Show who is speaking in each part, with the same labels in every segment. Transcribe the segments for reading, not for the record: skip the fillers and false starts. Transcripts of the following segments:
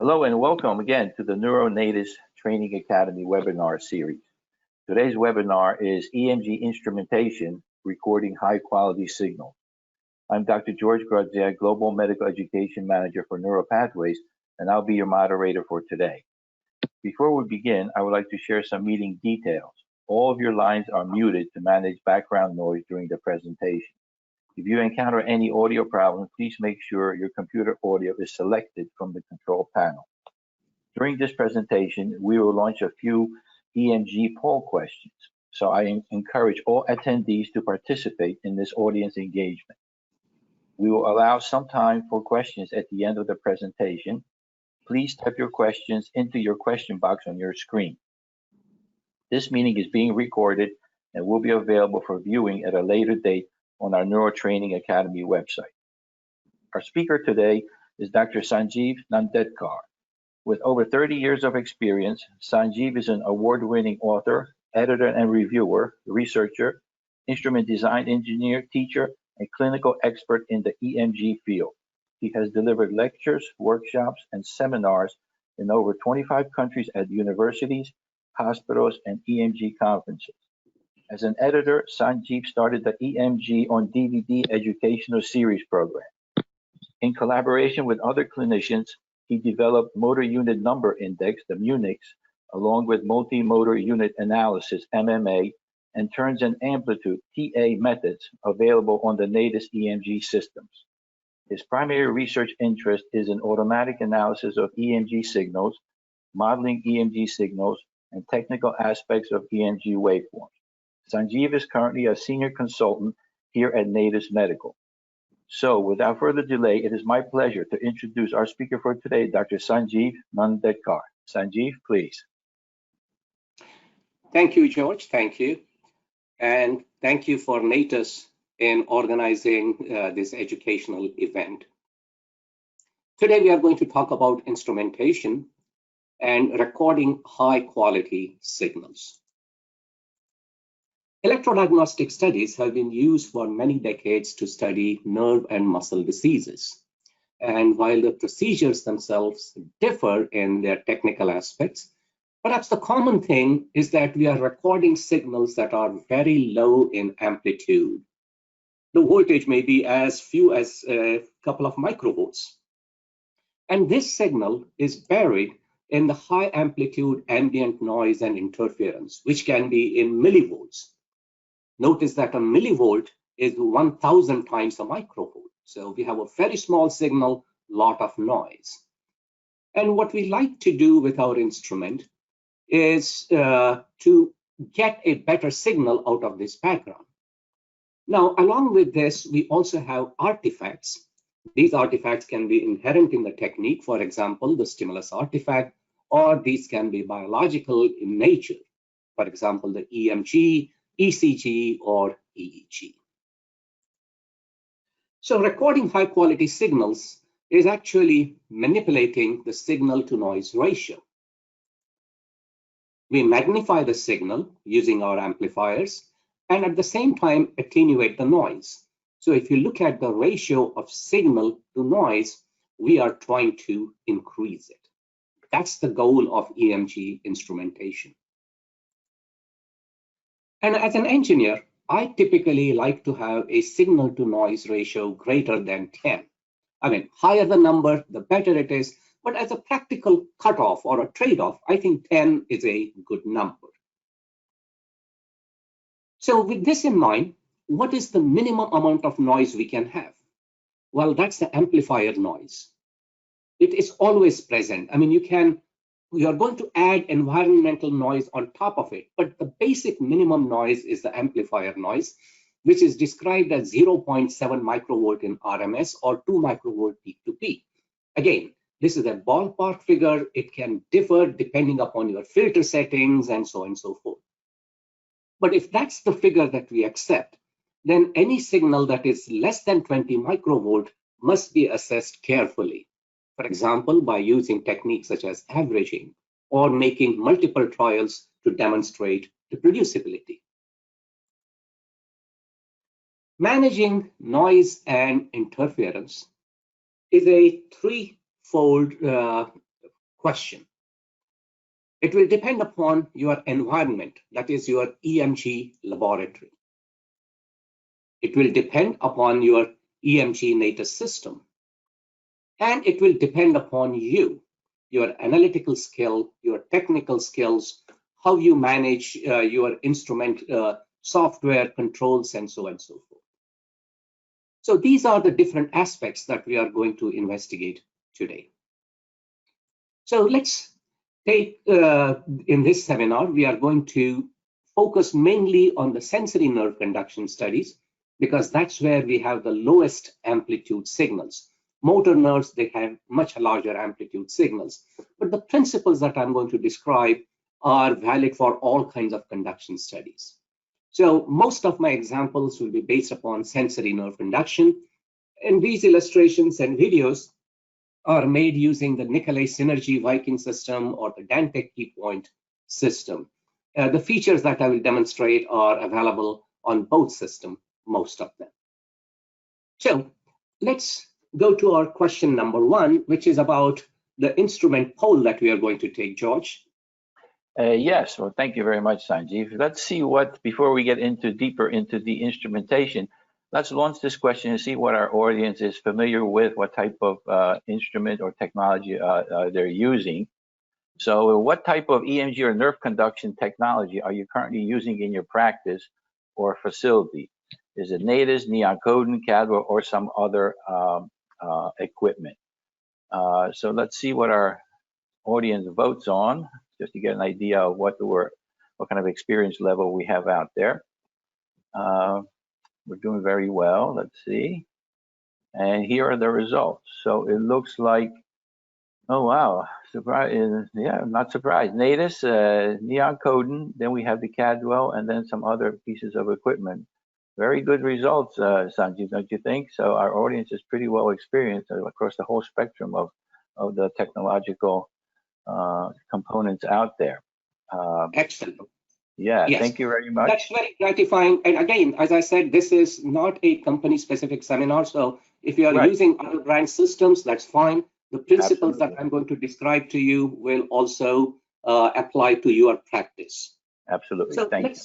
Speaker 1: Hello and welcome again to the Natus Training Academy webinar series. Today's webinar is EMG Instrumentation, Recording High Quality Signals. I'm Dr. George Grudziak, Global Medical Education Manager for Neuropathways, and I'll be your moderator for today. Before we begin, I would like to share some meeting details. All of your lines are muted to manage background noise during the presentation. If you encounter any audio problems, please make sure your computer audio is selected from the control panel. During this presentation, we will launch a few EMG poll questions, so I encourage all attendees to participate in this audience engagement. We will allow some time for questions at the end of the presentation. Please type your questions into your question box on your screen. This meeting is being recorded and will be available for viewing at a later date on our Neuro Training Academy website. Our speaker today is Dr. Sanjeev Nandedkar. With over 30 years of experience, Sanjeev is an award-winning author, editor and reviewer, researcher, instrument design engineer, teacher, and clinical expert in the EMG field. He has delivered lectures, workshops, and seminars in over 25 countries at universities, hospitals, and EMG conferences. As an editor, Sanjeev started the EMG on DVD educational series program. In collaboration with other clinicians, he developed Motor Unit Number Index, the MUNIX, along with Multi-Motor Unit Analysis, MMA, and Turns and Amplitude, TA methods available on the Natus EMG systems. His primary research interest is in automatic analysis of EMG signals, modeling EMG signals, and technical aspects of EMG waveforms. Sanjeev is currently a senior consultant here at Natus Medical. So without further delay, it is my pleasure to introduce our speaker for today, Dr. Sanjeev Nandedkar. Sanjeev, please.
Speaker 2: Thank you, George. Thank you. And thank you for Natus in organizing this educational event. Today, we are going to talk about instrumentation and recording high quality signals. Electrodiagnostic studies have been used for many decades to study nerve and muscle diseases. And while the procedures themselves differ in their technical aspects, perhaps the common thing is that we are recording signals that are very low in amplitude. The voltage may be as few as a couple of microvolts. And this signal is buried in the high amplitude ambient noise and interference, which can be in millivolts. Notice that a millivolt is 1,000 times a microvolt. So we have a very small signal, lot of noise. And what we like to do with our instrument is to get a better signal out of this background. Now, along with this, we also have artifacts. These artifacts can be inherent in the technique, for example, the stimulus artifact, or these can be biological in nature, for example, the EMG, ECG, or EEG. So recording high quality signals is actually manipulating the signal to noise ratio. We magnify the signal using our amplifiers and at the same time attenuate the noise. So if you look at the ratio of signal to noise, we are trying to increase it. That's the goal of EMG instrumentation. And as an engineer, I typically like to have a signal to noise ratio greater than 10. I mean, higher the number, the better it is. But as a practical cutoff or a trade-off, I think 10 is a good number. So with this in mind, what is the minimum amount of noise we can have? Well, that's the amplifier noise. It is always present. I mean, you are going to add environmental noise on top of it, but the basic minimum noise is the amplifier noise, which is described as 0.7 microvolt in RMS or 2 microvolt peak to peak. Again, this is a ballpark figure. It can differ depending upon your filter settings and so on and so forth. But if that's the figure that we accept, then any signal that is less than 20 microvolt must be assessed carefully. For example, by using techniques such as averaging or making multiple trials to demonstrate reproducibility. Managing noise and interference is a threefold question. It will depend upon your environment, that is your EMG laboratory. It will depend upon your EMG Natus system. And it will depend upon you, your analytical skill, your technical skills, how you manage your instrument software controls, and so on and so forth. So these are the different aspects that we are going to investigate today. So let's take, in this seminar, we are going to focus mainly on the sensory nerve conduction studies, because that's where we have the lowest amplitude signals. Motor nerves, they have much larger amplitude signals. But the principles that I'm going to describe are valid for all kinds of conduction studies. So most of my examples will be based upon sensory nerve conduction. And these illustrations and videos are made using the Nicolay Synergy Viking system or the Dantec keypoint system. The features that I will demonstrate are available on both systems, most of them. So let's go to our question number 1, which is about the instrument poll that we are going to take, George.
Speaker 1: Yes, well, thank you very much, Sanjeev. Let's see what, before we get deeper into the instrumentation, let's launch this question and see what our audience is familiar with, what type of instrument or technology they're using. So what type of EMG or nerve conduction technology are you currently using in your practice or facility? Is it Natus, neon codon, Cadwell, or some other equipment? So let's see what our audience votes on, just to get an idea of what kind of experience level we have out there. We're doing very well. Let's see. And here are the results. So it looks like, oh wow, surprise! Yeah, I'm not surprised. Natus, neon codon, then we have the Cadwell, and then some other pieces of equipment. Very good results, Sanjeev, don't you think? So our audience is pretty well experienced across the whole spectrum of the technological components out there.
Speaker 2: Excellent.
Speaker 1: Yeah,
Speaker 2: yes.
Speaker 1: Thank you very much.
Speaker 2: That's very gratifying. And again, as I said, this is not a company-specific seminar. So if you are using other brand systems, that's fine. The principles that I'm going to describe to you will also apply to your practice.
Speaker 1: Absolutely.
Speaker 2: So
Speaker 1: Thank you.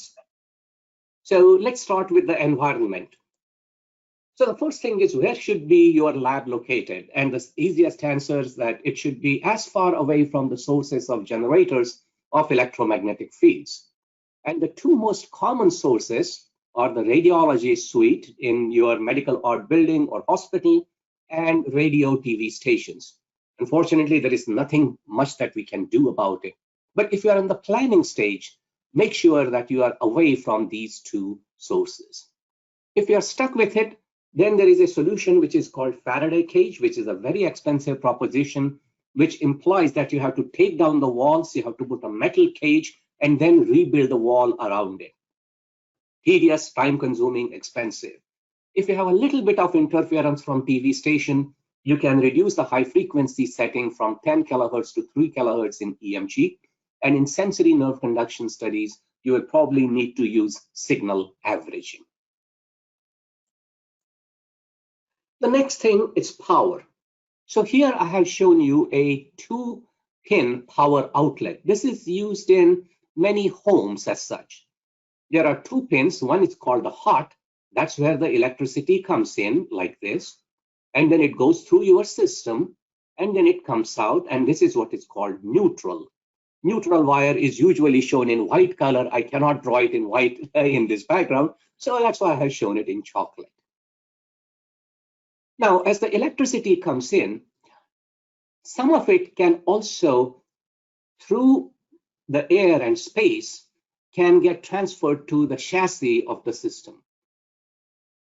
Speaker 2: So let's start with the environment. So the first thing is, where should be your lab located? And the easiest answer is that it should be as far away from the sources of generators of electromagnetic fields. And the two most common sources are the radiology suite in your medical art building or hospital and radio TV stations. Unfortunately, there is nothing much that we can do about it. But if you are in the planning stage, make sure that you are away from these two sources. If you are stuck with it, then there is a solution which is called Faraday cage, which is a very expensive proposition, which implies that you have to take down the walls, you have to put a metal cage, and then rebuild the wall around it. Tedious, time-consuming, expensive. If you have a little bit of interference from TV station, you can reduce the high frequency setting from 10 kilohertz to 3 kilohertz in EMG. And in sensory nerve conduction studies, you will probably need to use signal averaging. The next thing is power. So here I have shown you a 2-pin power outlet. This is used in many homes as such. There are 2 pins. One is called the hot. That's where the electricity comes in like this. And then it goes through your system. And then it comes out. And this is what is called neutral. Neutral wire is usually shown in white color. I cannot draw it in white in this background. So that's why I have shown it in chocolate. Now, as the electricity comes in, some of it can also, through the air and space, can get transferred to the chassis of the system.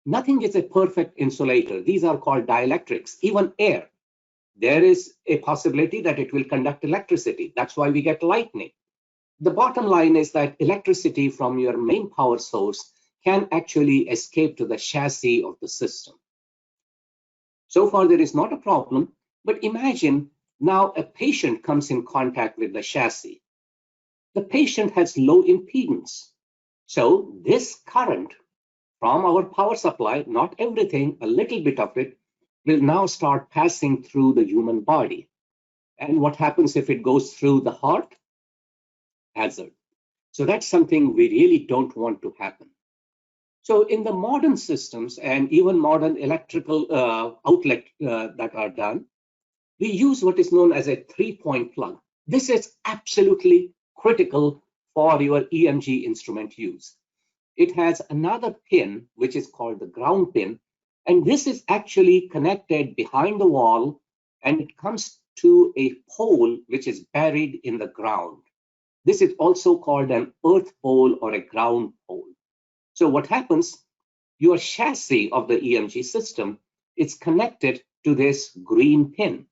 Speaker 2: Nothing is a perfect insulator. These are called dielectrics. Even air, there is a possibility that it will conduct electricity. That's why we get lightning. The bottom line is that electricity from your main power source can actually escape to the chassis of the system. So far, there is not a problem, but imagine now a patient comes in contact with the chassis. The patient has low impedance. So this current from our power supply, not everything, a little bit of it, will now start passing through the human body. And what happens if it goes through the heart? Hazard. So that's something we really don't want to happen. So in the modern systems and even modern electrical outlet that are done, we use what is known as a 3-point plug. This is absolutely critical for your EMG instrument use. It has another pin, which is called the ground pin, and this is actually connected behind the wall, and it comes to a pole which is buried in the ground. This is also called an earth pole or a ground pole. So what happens, your chassis of the EMG system is connected to this green pin.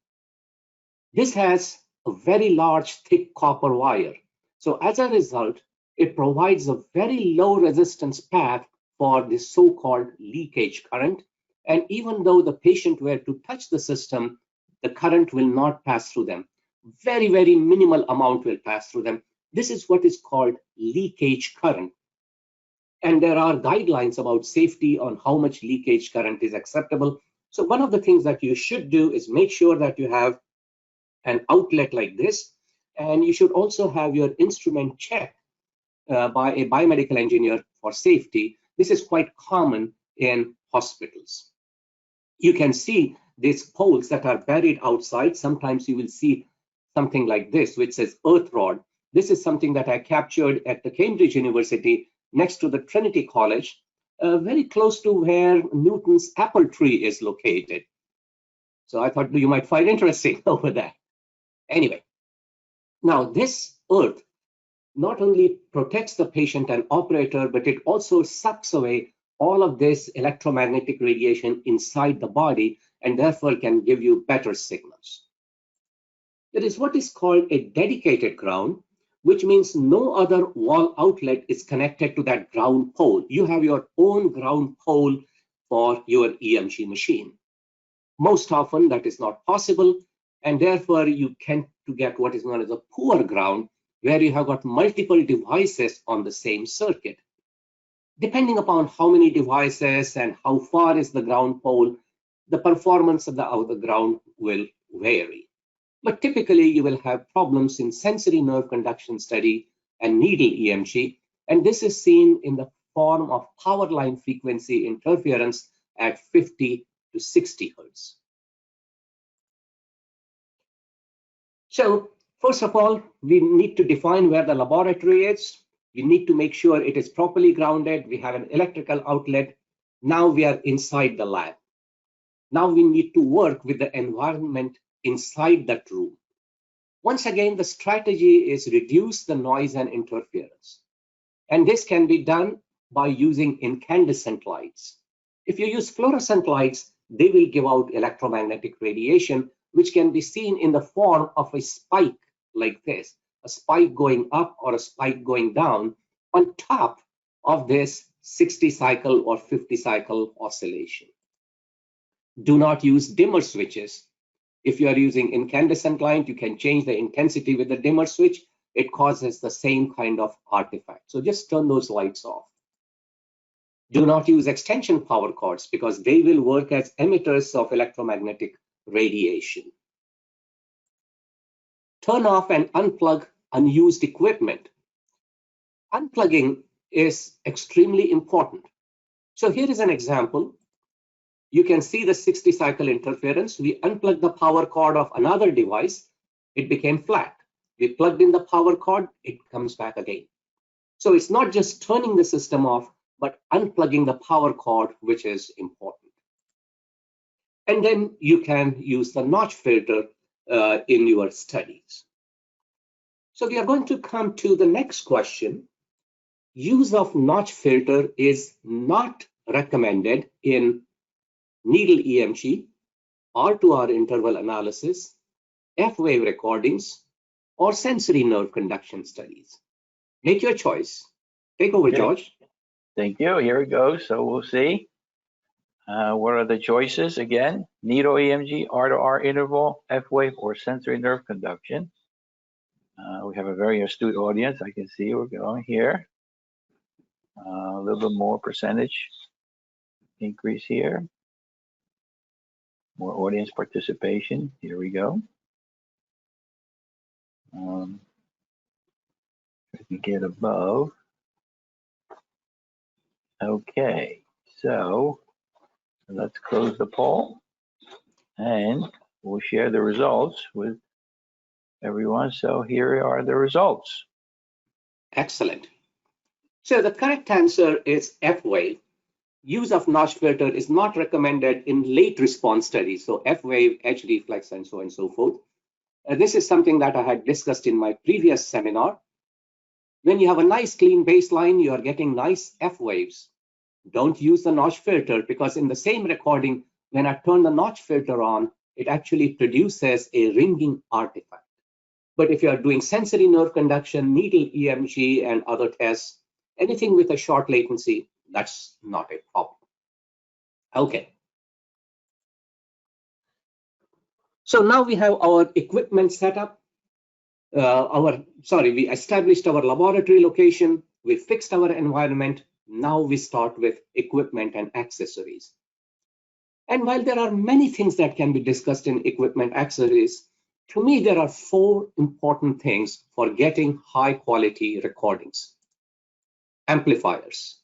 Speaker 2: This has a very large, thick copper wire. So as a result, it provides a very low resistance path for the so-called leakage current. And even though the patient were to touch the system, the current will not pass through them. Very, very minimal amount will pass through them. This is what is called leakage current. And there are guidelines about safety on how much leakage current is acceptable. So one of the things that you should do is make sure that you have an outlet like this, and you should also have your instrument checked by a biomedical engineer for safety. This is quite common in hospitals. You can see these poles that are buried outside. Sometimes you will see something like this, which says earth rod. This is something that I captured at the Cambridge University next to the Trinity College, very close to where Newton's apple tree is located. So I thought you might find interesting over there. Anyway, now this earth not only protects the patient and operator, but it also sucks away all of this electromagnetic radiation inside the body and therefore can give you better signals. There is what is called a dedicated ground, which means no other wall outlet is connected to that ground pole. You have your own ground pole for your EMG machine. Most often that is not possible, and therefore you tend to get what is known as a poor ground, where you have got multiple devices on the same circuit. Depending upon how many devices and how far is the ground pole, the performance of the ground will vary. But typically you will have problems in sensory nerve conduction study and needle EMG, and this is seen in the form of power line frequency interference at 50 to 60 hertz. So first of all, we need to define where the laboratory is. We need to make sure it is properly grounded. We have an electrical outlet. Now we are inside the lab. Now we need to work with the environment inside that room. Once again, the strategy is reduce the noise and interference. And this can be done by using incandescent lights. If you use fluorescent lights, they will give out electromagnetic radiation, which can be seen in the form of a spike like this, a spike going up or a spike going down on top of this 60 cycle or 50 cycle oscillation. Do not use dimmer switches. If you are using incandescent light, you can change the intensity with the dimmer switch. It causes the same kind of artifact. So just turn those lights off. Do not use extension power cords because they will work as emitters of electromagnetic radiation. Turn off and unplug unused equipment. Unplugging is extremely important. So here is an example. You can see the 60 cycle interference. We unplugged the power cord of another device. It became flat. We plugged in the power cord. It comes back again. So it's not just turning the system off, but unplugging the power cord, which is important. And then you can use the notch filter in your studies. So we are going to come to the next question. Use of notch filter is not recommended in needle EMG, R2R interval analysis, F-wave recordings, or sensory nerve conduction studies. Make your choice. Take over, okay. George.
Speaker 1: Thank you. Here we go. So we'll see. What are the choices again? Needle EMG, R2R interval, F-wave, or sensory nerve conduction. We have a very astute audience. I can see we're going here. A little bit more percentage increase here. More audience participation. Here we go. If you get above. Okay, so let's close the poll and we'll share the results with everyone. So here are the results.
Speaker 2: Excellent. So the correct answer is F-wave. Use of notch filter is not recommended in late response studies. So F-wave, HD flex, and so on and so forth. This is something that I had discussed in my previous seminar. When you have a nice clean baseline, you are getting nice F waves. Don't use the notch filter, because in the same recording, when I turn the notch filter on, it actually produces a ringing artifact. But if you are doing sensory nerve conduction, needle EMG, and other tests, anything with a short latency, that's not a problem. Okay. So now we have our equipment set up. We established our laboratory location, we fixed our environment. Now we start with equipment and accessories. And while there are many things that can be discussed in equipment accessories, to me, there are 4 important things for getting high quality recordings. Amplifiers,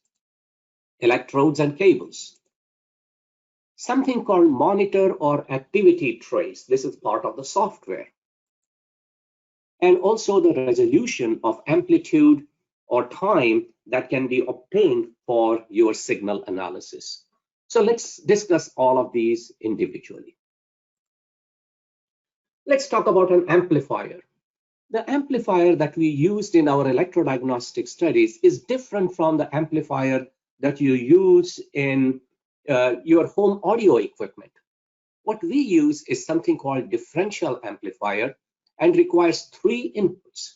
Speaker 2: electrodes and cables, something called monitor or activity trace. This is part of the software. And also the resolution of amplitude or time that can be obtained for your signal analysis. So let's discuss all of these individually. Let's talk about an amplifier. The amplifier that we used in our electrodiagnostic studies is different from the amplifier that you use in your home audio equipment. What we use is something called differential amplifier and requires 3 inputs.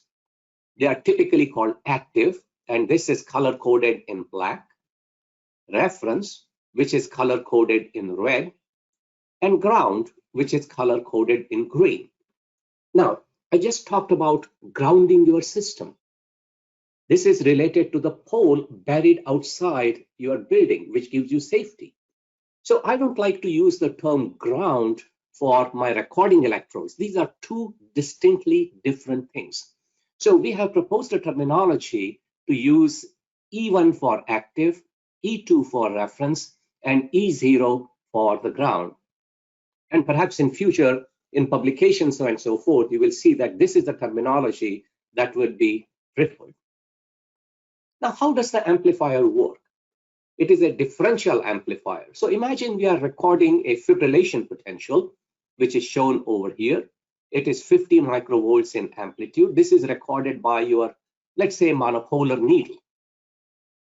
Speaker 2: They are typically called active, and this is color coded in black, reference, which is color coded in red, and ground, which is color coded in green. Now, I just talked about grounding your system. This is related to the pole buried outside your building, which gives you safety. So I don't like to use the term ground for my recording electrodes. These are 2 distinctly different things. So we have proposed a terminology to use E1 for active, E2 for reference, and E0 for the ground. And perhaps in future, in publications and so forth, you will see that this is the terminology that would be preferred. Now, how does the amplifier work? It is a differential amplifier. So imagine we are recording a fibrillation potential, which is shown over here. It is 50 microvolts in amplitude. This is recorded by your, let's say, monopolar needle.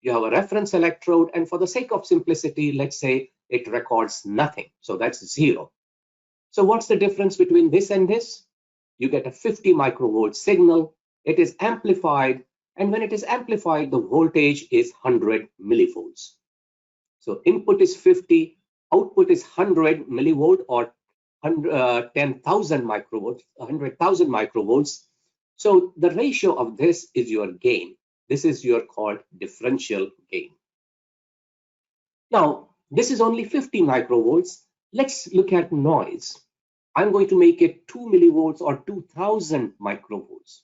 Speaker 2: You have a reference electrode, and for the sake of simplicity, let's say it records nothing. So that's 0. So what's the difference between this and this? You get a 50 microvolt signal. It is amplified, and when it is amplified, the voltage is 100 millivolts. So input is 50, output is 100 millivolt or 10,000 microvolts, 100,000 microvolts. So the ratio of this is your gain. This is your called differential gain. Now, this is only 50 microvolts. Let's look at noise. I'm going to make it 2 millivolts or 2000 microvolts.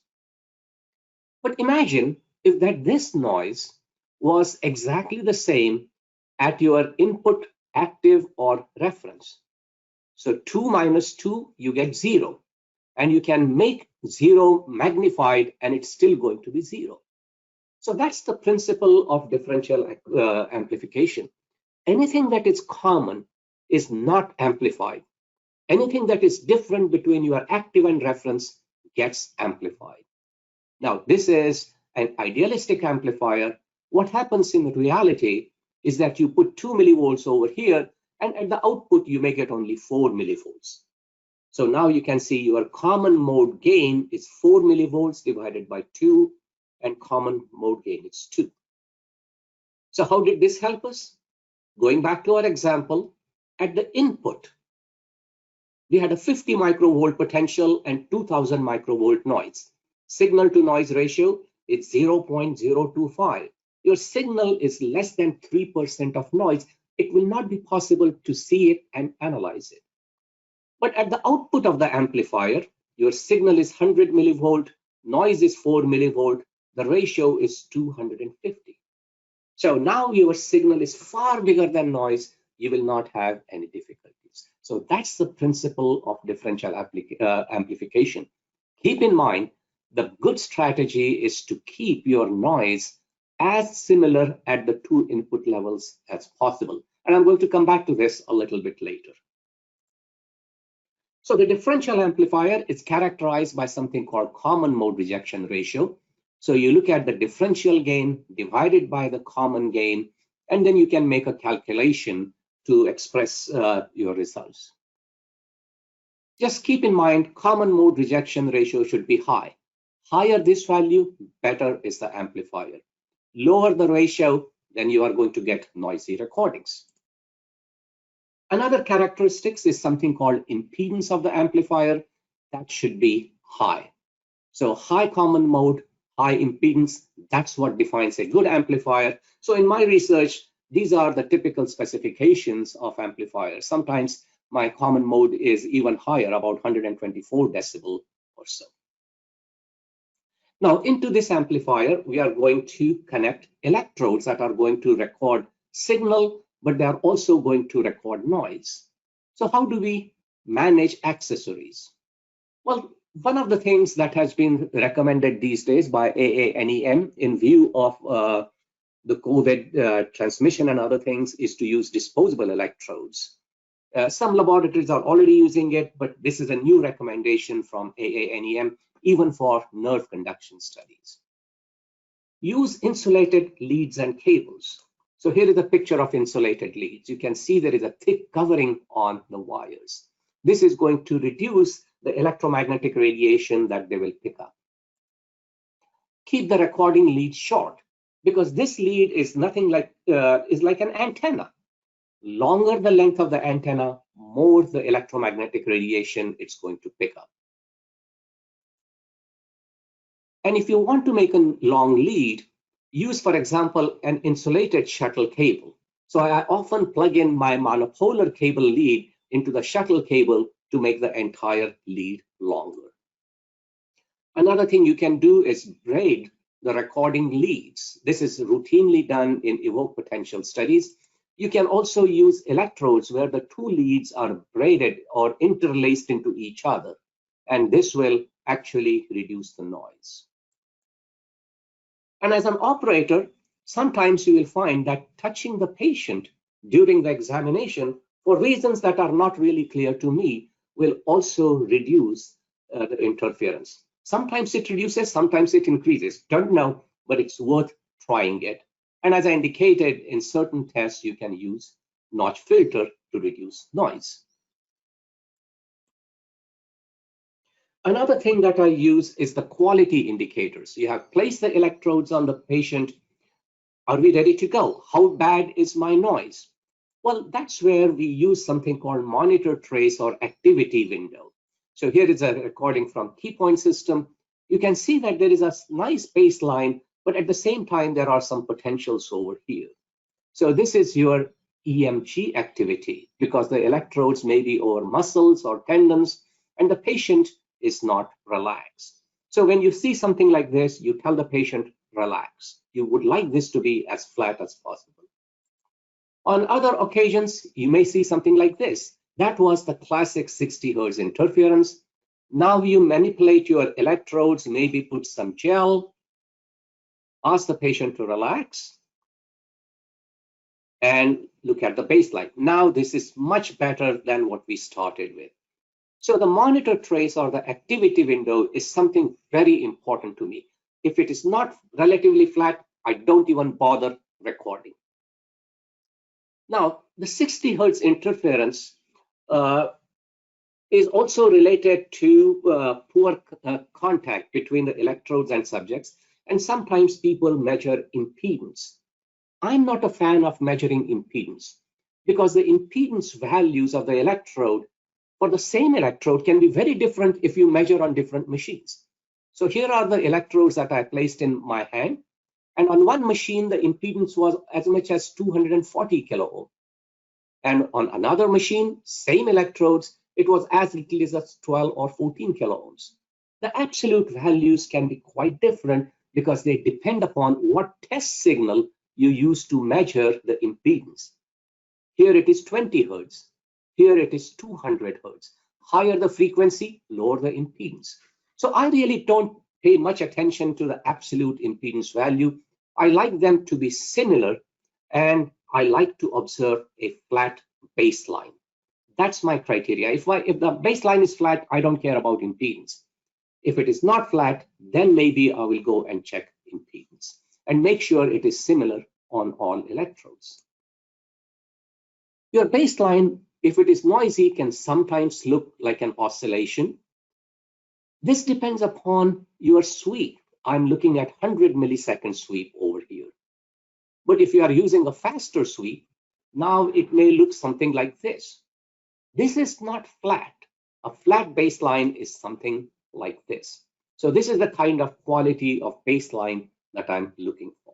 Speaker 2: But imagine if this noise was exactly the same at your input active or reference. So 2 minus 2, you get 0. And you can make 0 magnified and it's still going to be 0. So that's the principle of differential amplification. Anything that is common is not amplified. Anything that is different between your active and reference gets amplified. Now, this is an idealistic amplifier. What happens in reality is that you put 2 millivolts over here, and at the output, you make it only 4 millivolts. So now you can see your common mode gain is 4 millivolts divided by 2, and common mode gain is 2. So how did this help us? Going back to our example, at the input, we had a 50 microvolt potential and 2000 microvolt noise. Signal to noise ratio is 0.025. Your signal is less than 3% of noise. It will not be possible to see it and analyze it. But at the output of the amplifier, your signal is 100 millivolt, noise is 4 millivolt, the ratio is 250. So now your signal is far bigger than noise, you will not have any difficulties. So that's the principle of differential amplification. Keep in mind, the good strategy is to keep your noise as similar at the two input levels as possible. And I'm going to come back to this a little bit later. So the differential amplifier is characterized by something called common mode rejection ratio. So you look at the differential gain divided by the common gain, and then you can make a calculation to express your results. Just keep in mind, common mode rejection ratio should be high. Higher this value, better is the amplifier. Lower the ratio, then you are going to get noisy recordings. Another characteristic is something called impedance of the amplifier. That should be high. So high common mode, high impedance, that's what defines a good amplifier. So in my research, these are the typical specifications of amplifiers. Sometimes my common mode is even higher, about 124 decibel or so. Now into this amplifier, we are going to connect electrodes that are going to record signal, but they are also going to record noise. So how do we manage accessories? Well, one of the things that has been recommended these days by AANEM in view of the COVID transmission and other things is to use disposable electrodes. Some laboratories are already using it, but this is a new recommendation from AANEM, even for nerve conduction studies. Use insulated leads and cables. So here is a picture of insulated leads. You can see there is a thick covering on the wires. This is going to reduce the electromagnetic radiation that they will pick up. Keep the recording lead short, because this lead is nothing like is like an antenna. Longer the length of the antenna, more the electromagnetic radiation it's going to pick up. And if you want to make a long lead, use, for example, an insulated shuttle cable. So I often plug in my monopolar cable lead into the shuttle cable to make the entire lead longer. Another thing you can do is braid the recording leads. This is routinely done in Evoked potential studies. You can also use electrodes where the two leads are braided or interlaced into each other, and this will actually reduce the noise. And as an operator, sometimes you will find that touching the patient during the examination, for reasons that are not really clear to me, will also reduce the interference. Sometimes it reduces, sometimes it increases. Don't know, but it's worth trying it. And as I indicated, in certain tests, you can use notch filter to reduce noise. Another thing that I use is the quality indicators. You have placed the electrodes on the patient. Are we ready to go? How bad is my noise? Well, that's where we use something called monitor trace or activity window. So here is a recording from key point system. You can see that there is a nice baseline, but at the same time, there are some potentials over here. So this is your EMG activity, because the electrodes may be over muscles or tendons, and the patient is not relaxed. So when you see something like this, you tell the patient, relax. You would like this to be as flat as possible. On other occasions, you may see something like this. That was the classic 60 Hertz interference. Now you manipulate your electrodes, maybe put some gel, ask the patient to relax, and look at the baseline. Now this is much better than what we started with. So the monitor trace or the activity window is something very important to me. If it is not relatively flat, I don't even bother recording. Now, the 60 Hertz interference is also related to poor contact between the electrodes and subjects, and sometimes people measure impedance. I'm not a fan of measuring impedance, because the impedance values of the electrode for the same electrode can be very different if you measure on different machines. So here are the electrodes that I placed in my hand, and on one machine the impedance was as much as 240 kilo ohm, and on another machine, same electrodes, it was as little as 12 or 14 kiloohms. The absolute values can be quite different because they depend upon what test signal you use to measure the impedance. Here it is 20 hertz. Here it is 200 hertz. Higher the frequency, lower the impedance. So I really don't pay much attention to the absolute impedance value. I like them to be similar, and I like to observe a flat baseline. That's my criteria. If the baseline is flat, I don't care about impedance. If it is not flat, then maybe I will go and check impedance and make sure it is similar on all electrodes. Your baseline, if it is noisy, can sometimes look like an oscillation. This depends upon your sweep. I'm looking at 100 millisecond sweep over here. But if you are using a faster sweep, now it may look something like this. This is not flat. A flat baseline is something like this. So this is the kind of quality of baseline that I'm looking for.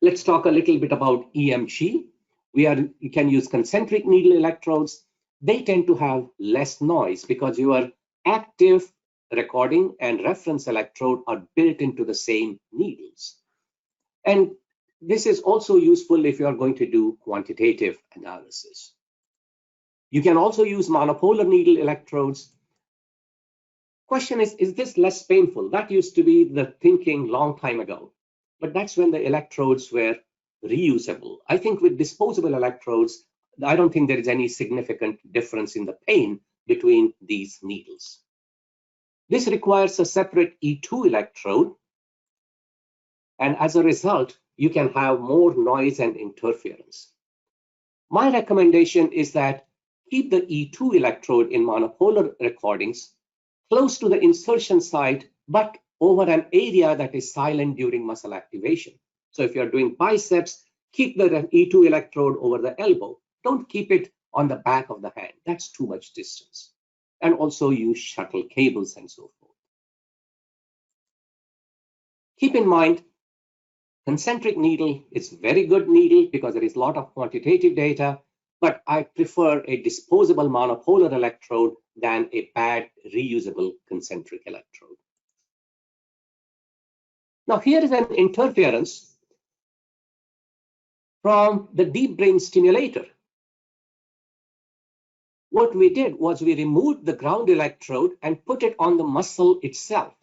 Speaker 2: Let's talk a little bit about EMG. You can use concentric needle electrodes. They tend to have less noise because your active recording and reference electrode are built into the same needles. And this is also useful if you are going to do quantitative analysis. You can also use monopolar needle electrodes. Question is this less painful? That used to be the thinking long time ago, but that's when the electrodes were reusable. I think with disposable electrodes, I don't think there is any significant difference in the pain between these needles. This requires a separate E2 electrode, and as a result, you can have more noise and interference. My recommendation is that keep the E2 electrode in monopolar recordings close to the insertion site, but over an area that is silent during muscle activation. So if you're doing biceps, keep the E2 electrode over the elbow. Don't keep it on the back of the hand. That's too much distance. And also use shuttle cables and so forth. Keep in mind, concentric needle is very good needle because there is a lot of quantitative data, but I prefer a disposable monopolar electrode than a bad reusable concentric electrode. Now here is an interference from the deep brain stimulator. What we did was we removed the ground electrode and put it on the muscle itself.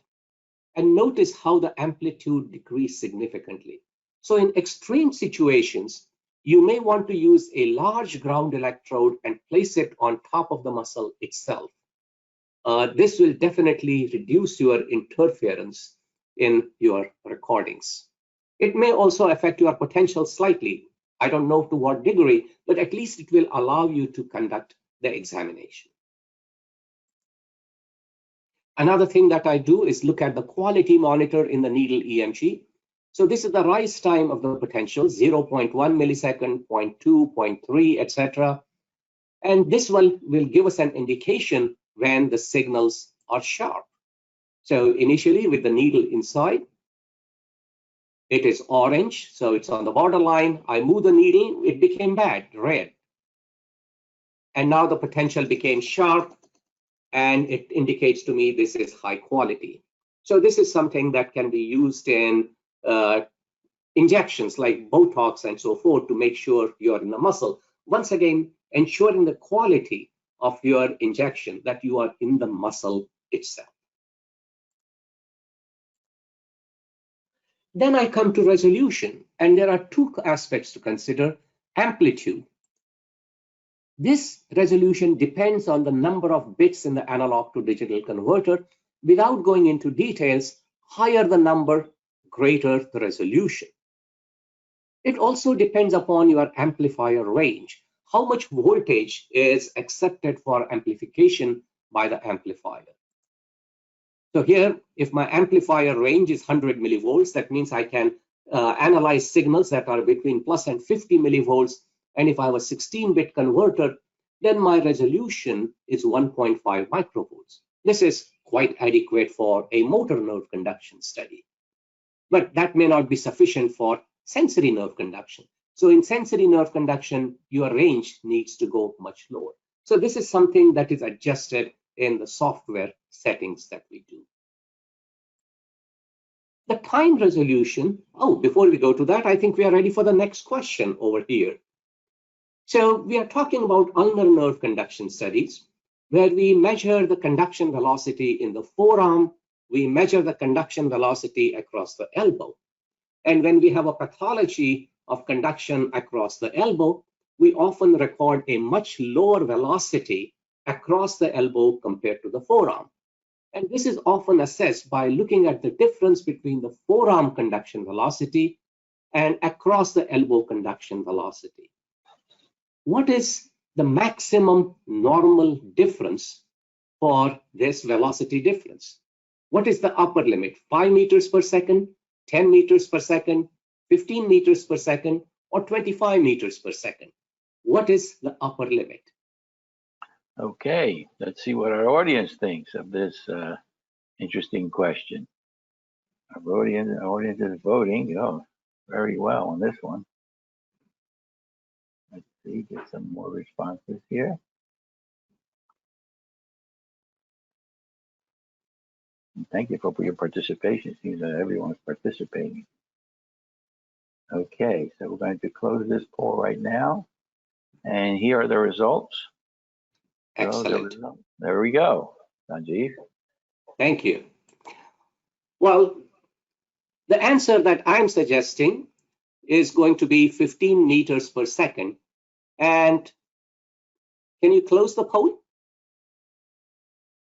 Speaker 2: And notice how the amplitude decreased significantly. So in extreme situations, you may want to use a large ground electrode and place it on top of the muscle itself. This will definitely reduce your interference in your recordings. It may also affect your potential slightly. I don't know to what degree, but at least it will allow you to conduct the examination. Another thing that I do is look at the quality monitor in the needle EMG. So this is the rise time of the potential, 0.1 millisecond, 0.2, 0.3, etc. And this one will give us an indication when the signals are sharp. So initially with the needle inside, it is orange, so it's on the borderline. I move the needle, it became bad, red. And now the potential became sharp, and it indicates to me this is high quality. So this is something that can be used in injections like Botox and so forth to make sure you're in the muscle. Once again, ensuring the quality of your injection, that you are in the muscle itself. Then I come to resolution, and there are two aspects to consider. Amplitude. This resolution depends on the number of bits in the analog to digital converter. Without going into details, higher the number, greater the resolution. It also depends upon your amplifier range. How much voltage is accepted for amplification by the amplifier? So here, if my amplifier range is 100 millivolts, that means I can analyze signals that are between plus and 50 millivolts. And if I have a 16-bit converter, then my resolution is 1.5 microvolts. This is quite adequate for a motor nerve conduction study. But that may not be sufficient for sensory nerve conduction. So in sensory nerve conduction, your range needs to go much lower. So this is something that is adjusted in the software settings that we do. The time resolution, before we go to that, I think we are ready for the next question over here. So we are talking about ulnar nerve conduction studies, where we measure the conduction velocity in the forearm, we measure the conduction velocity across the elbow. And when we have a pathology of conduction across the elbow, we often record a much lower velocity across the elbow compared to the forearm. And this is often assessed by looking at the difference between the forearm conduction velocity and across the elbow conduction velocity. What is the maximum normal difference for this velocity difference? What is the upper limit? 5 meters per second, 10 meters per second, 15 meters per second, or 25 meters per second? What is the upper limit?
Speaker 1: Okay, let's see what our audience thinks of this interesting question. Our audience is voting very well on this one. Let's see, get some more responses here. And thank you for your participation. It seems that everyone's participating. Okay, so we're going to close this poll right now. And here are the results.
Speaker 2: Excellent.
Speaker 1: There we go, Sanjeev.
Speaker 2: Thank you. Well, the answer that I'm suggesting is going to be 15 meters per second. And can you close the poll?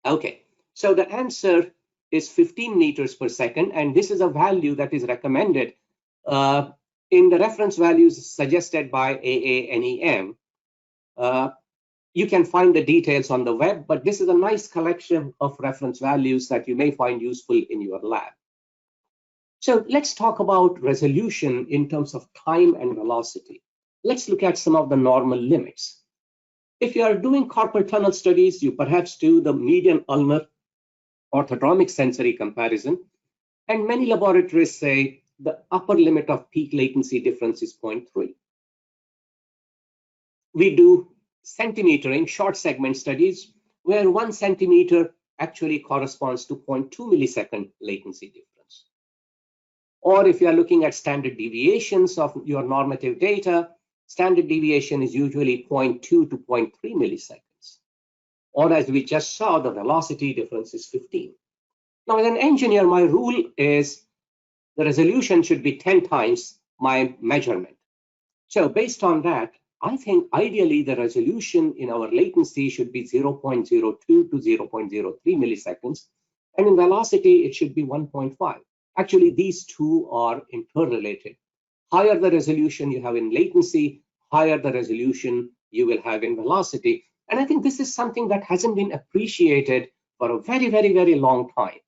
Speaker 2: Okay, so the answer is 15 meters per second, and this is a value that is recommended in the reference values suggested by AANEM. You can find the details on the web, but this is a nice collection of reference values that you may find useful in your lab. So let's talk about resolution in terms of time and velocity. Let's look at some of the normal limits. If you are doing carpal tunnel studies, you perhaps do the median ulnar orthodromic sensory comparison, and many laboratories say the upper limit of peak latency difference is 0.3. We do centimetering, short segment studies, where 1 centimeter actually corresponds to 0.2 millisecond latency difference. Or if you are looking at standard deviations of your normative data, standard deviation is usually 0.2 to 0.3 milliseconds. Or as we just saw, the velocity difference is 15. Now, as an engineer, my rule is the resolution should be 10 times my measurement. So based on that, I think ideally the resolution in our latency should be 0.02 to 0.03 milliseconds, and in velocity it should be 1.5. Actually, these two are interrelated. Higher the resolution you have in latency, higher the resolution you will have in velocity. And I think this is something that hasn't been appreciated for a very, very, very long time.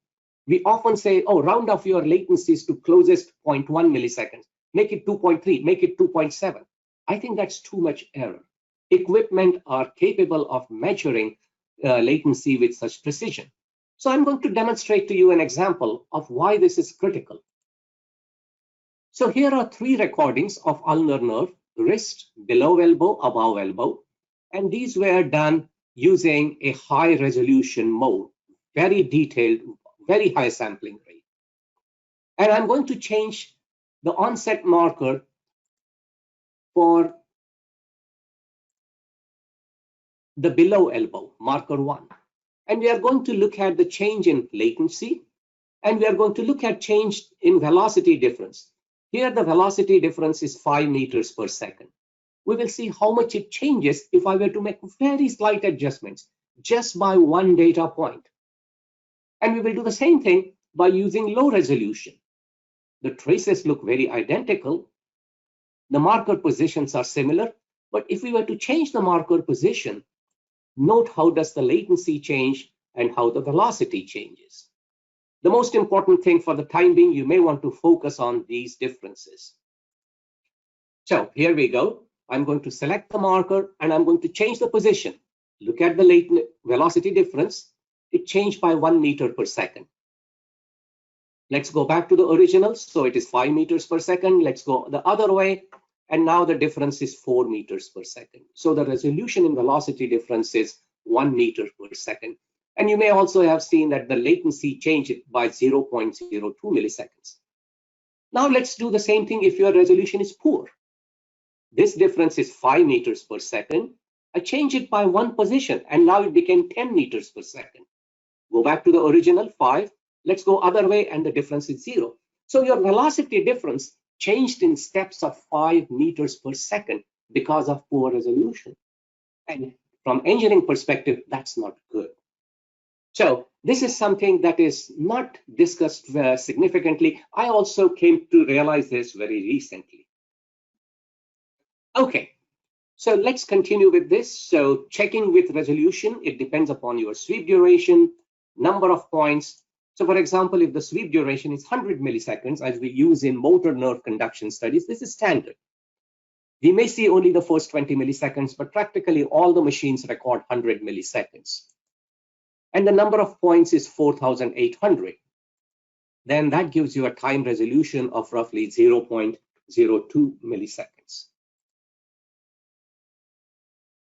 Speaker 2: We often say, oh, round off your latencies to closest 0.1 milliseconds, make it 2.3, make it 2.7. I think that's too much error. Equipment are capable of measuring latency with such precision. So I'm going to demonstrate to you an example of why this is critical. So here are 3 recordings of ulnar nerve, wrist, below elbow, above elbow. And these were done using a high resolution mode, very detailed, very high sampling rate. And I'm going to change the onset marker for the below elbow, marker 1. And we are going to look at the change in latency, and we are going to look at change in velocity difference. Here, the velocity difference is 5 meters per second. We will see how much it changes if I were to make very slight adjustments just by 1 data point. And we will do the same thing by using low resolution. The traces look very identical. The marker positions are similar, but if we were to change the marker position, note how does the latency change and how the velocity changes. The most important thing for the time being, you may want to focus on these differences. So here we go. I'm going to select the marker and I'm going to change the position. Look at the latent velocity difference. It changed by 1 meter per second. Let's go back to the original. So it is 5 meters per second. Let's go the other way. and now the difference is 4 meters per second. So the resolution in velocity difference is 1 meter per second. And you may also have seen that the latency changed by 0.02 milliseconds. Now let's do the same thing if your resolution is poor. This difference is 5 meters per second. I change it by 1 position, and now it became 10 meters per second. Go back to the original 5. Let's go other way, and the difference is 0. So your velocity difference changed in steps of 5 meters per second because of poor resolution. And from engineering perspective, that's not good. So this is something that is not discussed significantly. I also came to realize this very recently. Okay, so let's continue with this. So checking with resolution, it depends upon your sweep duration, number of points. So for example, if the sweep duration is 100 milliseconds, as we use in motor nerve conduction studies, this is standard. We may see only the first 20 milliseconds, but practically all the machines record 100 milliseconds. And the number of points is 4,800. Then that gives you a time resolution of roughly 0.02 milliseconds.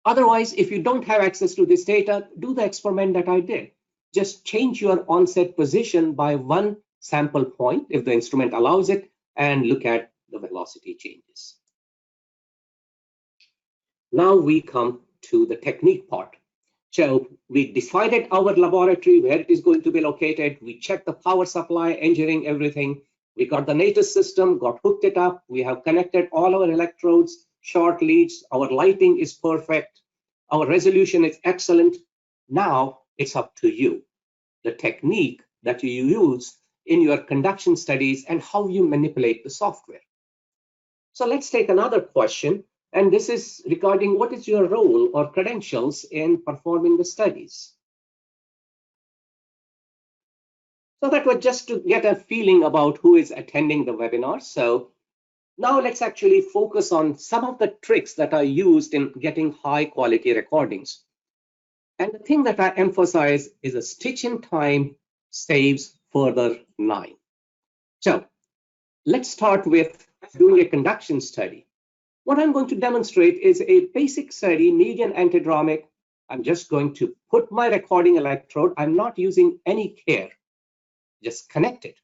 Speaker 2: Otherwise, if you don't have access to this data, do the experiment that I did. Just change your onset position by 1 sample point, if the instrument allows it, and look at the velocity changes. Now we come to the technique part. So we decided our laboratory, where it is going to be located. We checked the power supply, engineering, everything. We got the Natus system, got hooked it up. We have connected all our electrodes, short leads. Our lighting is perfect. Our resolution is excellent. Now it's up to you, the technique that you use in your conduction studies and how you manipulate the software. So let's take another question. And this is regarding what is your role or credentials in performing the studies. So that was just to get a feeling about who is attending the webinar. So now let's actually focus on some of the tricks that are used in getting high quality recordings. And the thing that I emphasize is a stitch in time saves further 9. So let's start with doing a conduction study. What I'm going to demonstrate is a basic study, median antidromic. I'm just going to put my recording electrode. I'm not using any care. Just connect it.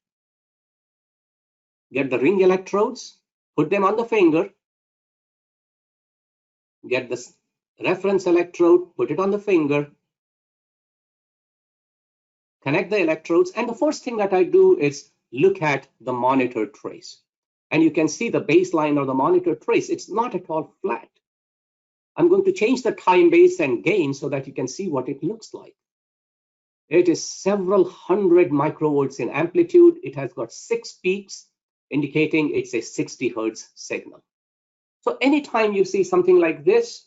Speaker 2: Get the ring electrodes, put them on the finger. Get the reference electrode, put it on the finger. Connect the electrodes. And the first thing that I do is look at the monitor trace. And you can see the baseline of the monitor trace. It's not at all flat. I'm going to change the time base and gain so that you can see what it looks like. It is several hundred microvolts in amplitude. It has got 6 peaks, indicating it's a 60 hertz signal. So anytime you see something like this,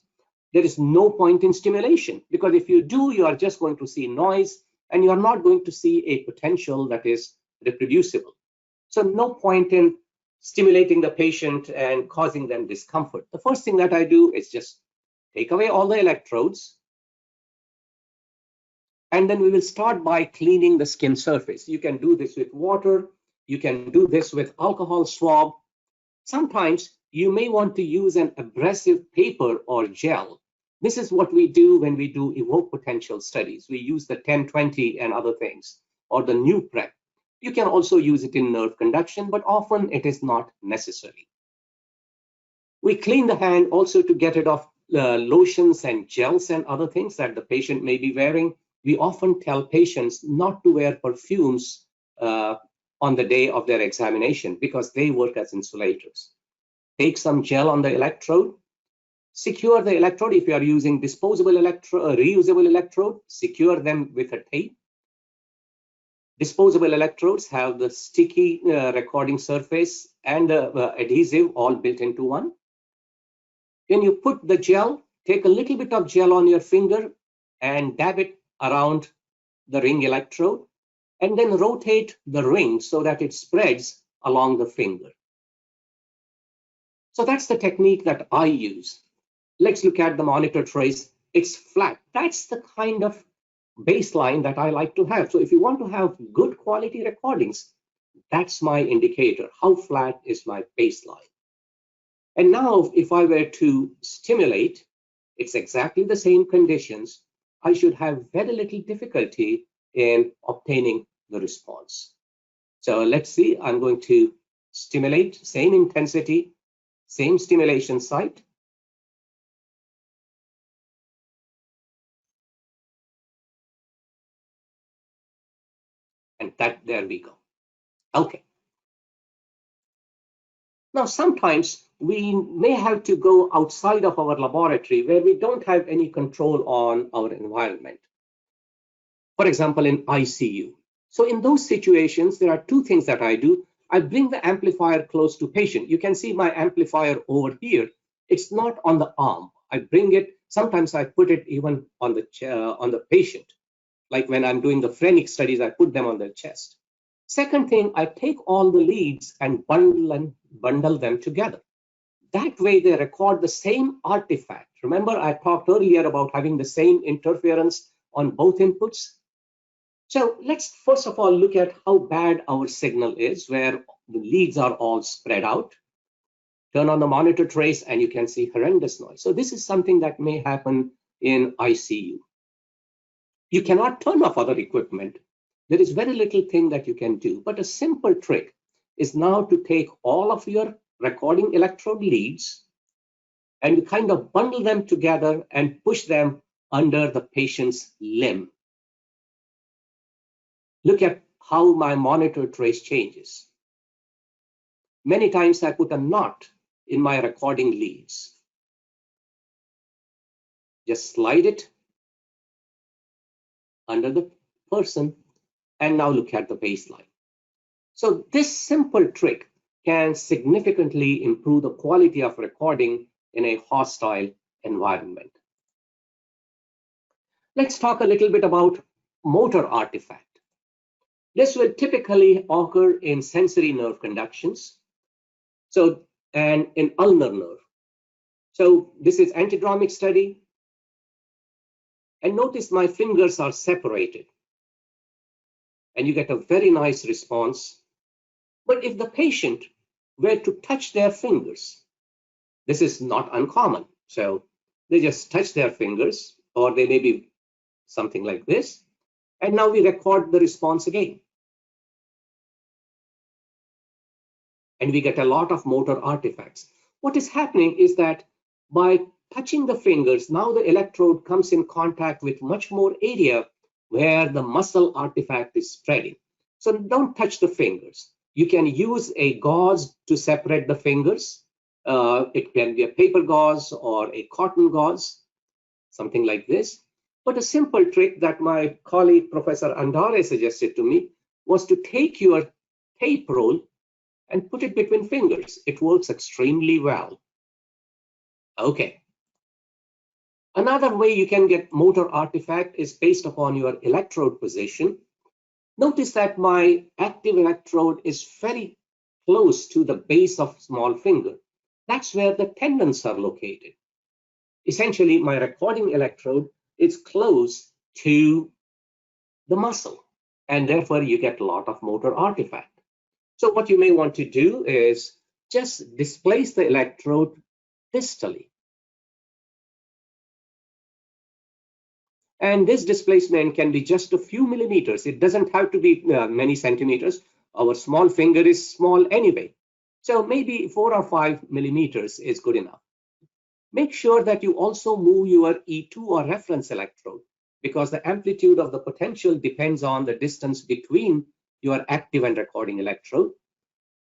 Speaker 2: there is no point in stimulation, because if you do, you are just going to see noise and you are not going to see a potential that is reproducible. So no point in stimulating the patient and causing them discomfort. The first thing that I do is just take away all the electrodes. And then we will start by cleaning the skin surface. You can do this with water. You can do this with alcohol swab. Sometimes you may want to use an abrasive paper or gel. This is what we do when we do evoked potential studies. We use the 1020 and other things, or the new prep. You can also use it in nerve conduction, but often it is not necessary. We clean the hand also to get rid of lotions and gels and other things that the patient may be wearing. We often tell patients not to wear perfumes on the day of their examination because they work as insulators. Take some gel on the electrode. Secure the electrode. If you are using disposable electrode, reusable electrode, secure them with a tape. Disposable electrodes have the sticky recording surface and adhesive all built into one. When you put the gel, take a little bit of gel on your finger and dab it around the ring electrode, and then rotate the ring so that it spreads along the finger. So that's the technique that I use. Let's look at the monitor trace. It's flat. That's the kind of baseline that I like to have. So if you want to have good quality recordings, that's my indicator. How flat is my baseline? And now if I were to stimulate, it's exactly the same conditions. I should have very little difficulty in obtaining the response. So let's see, I'm going to stimulate, same intensity, same stimulation site. And there we go. Okay. Now, sometimes we may have to go outside of our laboratory where we don't have any control on our environment. For example, in ICU. So in those situations, there are two things that I do. I bring the amplifier close to patient. You can see my amplifier over here. It's not on the arm. I bring it, sometimes I put it even on the chair, on the patient. Like when I'm doing the phrenic studies, I put them on their chest. Second thing, I take all the leads and bundle them together. That way they record the same artifact. Remember, I talked earlier about having the same interference on both inputs. So let's first of all look at how bad our signal is, where the leads are all spread out. Turn on the monitor trace and you can see horrendous noise. So this is something that may happen in ICU. You cannot turn off other equipment. There is very little thing that you can do, but a simple trick is now to take all of your recording electrode leads and you kind of bundle them together and push them under the patient's limb. Look at how my monitor trace changes. Many times I put a knot in my recording leads. Just slide it under the person and now look at the baseline. So this simple trick can significantly improve the quality of recording in a hostile environment. Let's talk a little bit about motor artifact. This will typically occur in sensory nerve conductions, and in ulnar nerve. So this is antidromic study. And notice my fingers are separated. And you get a very nice response. But if the patient were to touch their fingers, this is not uncommon. So they just touch their fingers, or they may be something like this. And now we record the response again. And we get a lot of motor artifacts. What is happening is that by touching the fingers, now the electrode comes in contact with much more area where the muscle artifact is spreading. So don't touch the fingers. You can use a gauze to separate the fingers. It can be a paper gauze or a cotton gauze, something like this. But a simple trick that my colleague, Professor Andare, suggested to me was to take your tape roll and put it between fingers. It works extremely well. Okay. Another way you can get motor artifact is based upon your electrode position. Notice that my active electrode is very close to the base of small finger. That's where the tendons are located. Essentially, my recording electrode is close to the muscle, and therefore you get a lot of motor artifact. So what you may want to do is just displace the electrode distally. And this displacement can be just a few millimeters. It doesn't have to be many centimeters. Our small finger is small anyway. So maybe 4 or 5 millimeters is good enough. Make sure that you also move your E2 or reference electrode, because the amplitude of the potential depends on the distance between your active and recording electrode.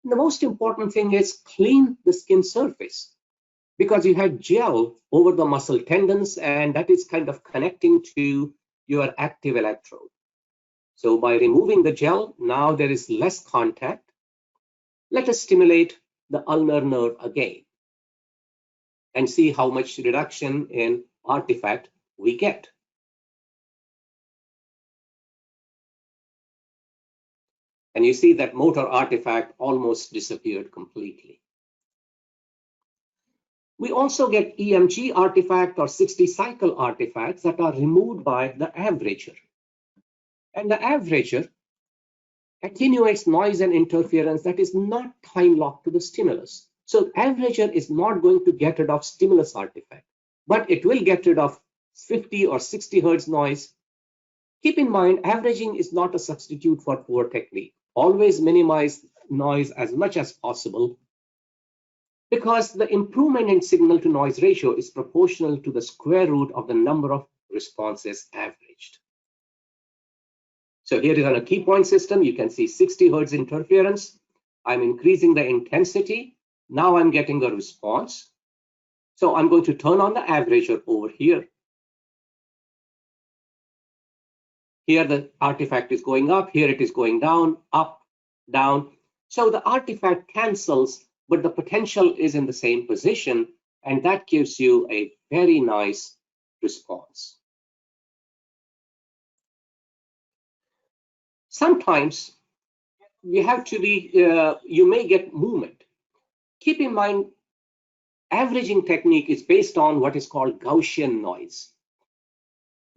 Speaker 2: And the most important thing is clean the skin surface, because you have gel over the muscle tendons, and that is kind of connecting to your active electrode. So by removing the gel, now there is less contact. Let us stimulate the ulnar nerve again and see how much reduction in artifact we get. And you see that motor artifact almost disappeared completely. We also get EMG artifact or 60 cycle artifacts that are removed by the averager. And the averager attenuates noise and interference that is not time locked to the stimulus. So averager is not going to get rid of stimulus artifact, but it will get rid of 50 or 60 hertz noise. Keep in mind, averaging is not a substitute for poor technique. Always minimize noise as much as possible, because the improvement in signal to noise ratio is proportional to the square root of the number of responses averaged. So here is on a key point system, you can see 60 hertz interference. I'm increasing the intensity. Now I'm getting a response. So I'm going to turn on the averager over here. Here the artifact is going up, here it is going down, up, down. So the artifact cancels, but the potential is in the same position, and that gives you a very nice response. Sometimes you have to be, you may get movement. Keep in mind, averaging technique is based on what is called Gaussian noise.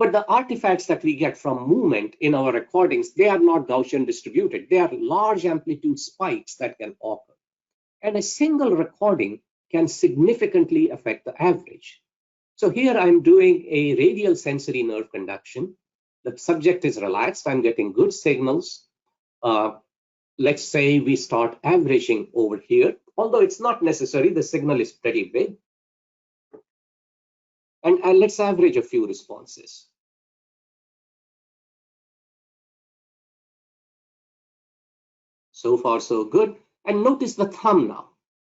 Speaker 2: But the artifacts that we get from movement in our recordings, they are not Gaussian distributed. They are large amplitude spikes that can occur. And a single recording can significantly affect the average. So here I'm doing a radial sensory nerve conduction. The subject is relaxed. I'm getting good signals. Let's say we start averaging over here. Although it's not necessary, the signal is pretty big. And let's average a few responses. So far, so good. And notice the thumb now.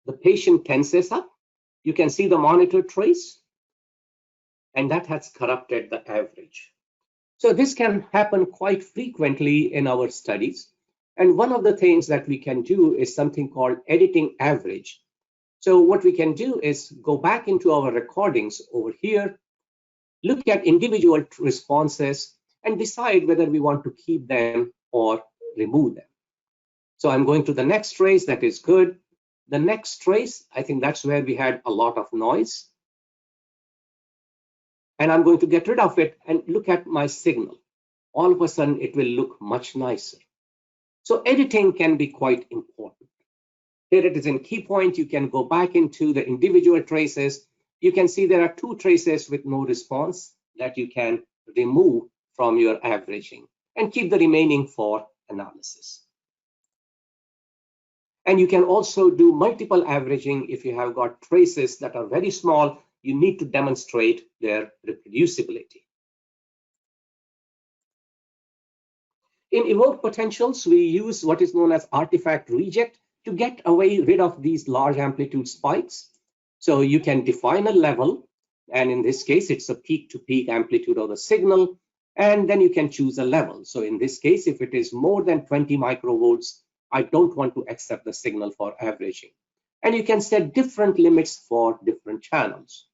Speaker 2: The patient tenses up. You can see the monitor trace. And that has corrupted the average. So this can happen quite frequently in our studies. And one of the things that we can do is something called editing average. So what we can do is go back into our recordings over here, look at individual responses, and decide whether we want to keep them or remove them. So I'm going to the next trace, that is good. The next trace, I think that's where we had a lot of noise. And I'm going to get rid of it and look at my signal. All of a sudden, it will look much nicer. So editing can be quite important. Here it is in key point. You can go back into the individual traces. You can see there are two traces with no response that you can remove from your averaging and keep the remaining for analysis. And you can also do multiple averaging if you have got traces that are very small. You need to demonstrate their reproducibility. In evoked potentials, we use what is known as artifact reject to get rid of these large amplitude spikes. So you can define a level, and in this case, it's a peak-to-peak amplitude of the signal, and then you can choose a level. So in this case, if it is more than 20 microvolts, I don't want to accept the signal for averaging. And you can set different limits for different channels.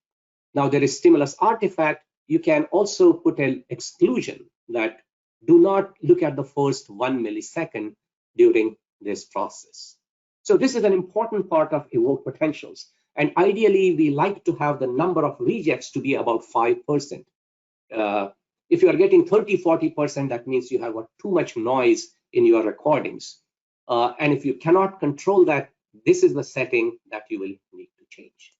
Speaker 2: Now there is stimulus artifact. You can also put an exclusion that do not look at the first 1 millisecond during this process. So this is an important part of evoked potentials. And ideally, we like to have the number of rejects to be about 5%. If you are getting 30, 40%, that means you have got too much noise in your recordings. And if you cannot control that, this is the setting that you will need to change.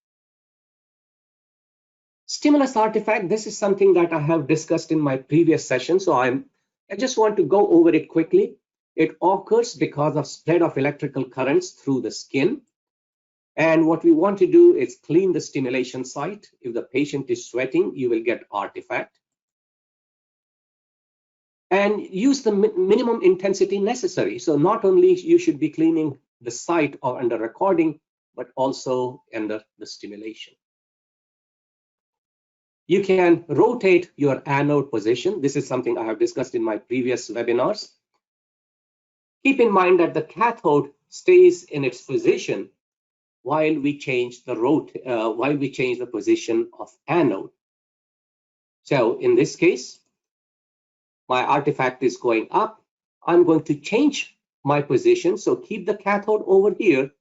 Speaker 2: Stimulus artifact, this is something that I have discussed in my previous session. So I just want to go over it quickly. It occurs because of spread of electrical currents through the skin. And what we want to do is clean the stimulation site. If the patient is sweating, you will get artifact. And use the minimum intensity necessary. So not only you should be cleaning the site or under recording, but also under the stimulation. You can rotate your anode position. This is something I have discussed in my previous webinars. Keep in mind that the cathode stays in its position while we change the position of anode. So in this case, my artifact is going up. I'm going to change my position. So keep the cathode over here